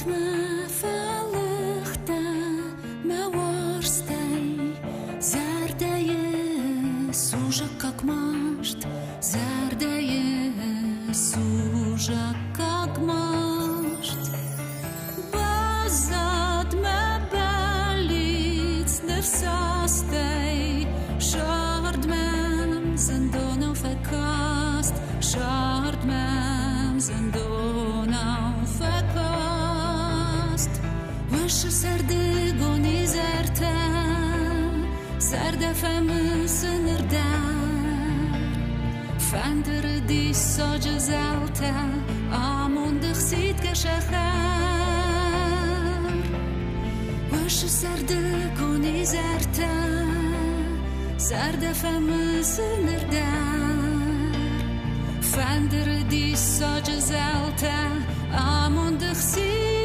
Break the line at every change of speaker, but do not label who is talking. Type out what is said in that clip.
me verlichte, me worstei, zardeje suža как mašt, zardeje suža как mašt. Bazat me belic nersastei, shard mem zendonau fekast, shard mem zendonau fekast. Vâșă serde goni zerte, zerde femmes nerdar. Fender di soja zelte, amundig sit geschachar. Vâșă serde goni zerte, zerde femmes nerdar. Fender di soja zelte, amundig sit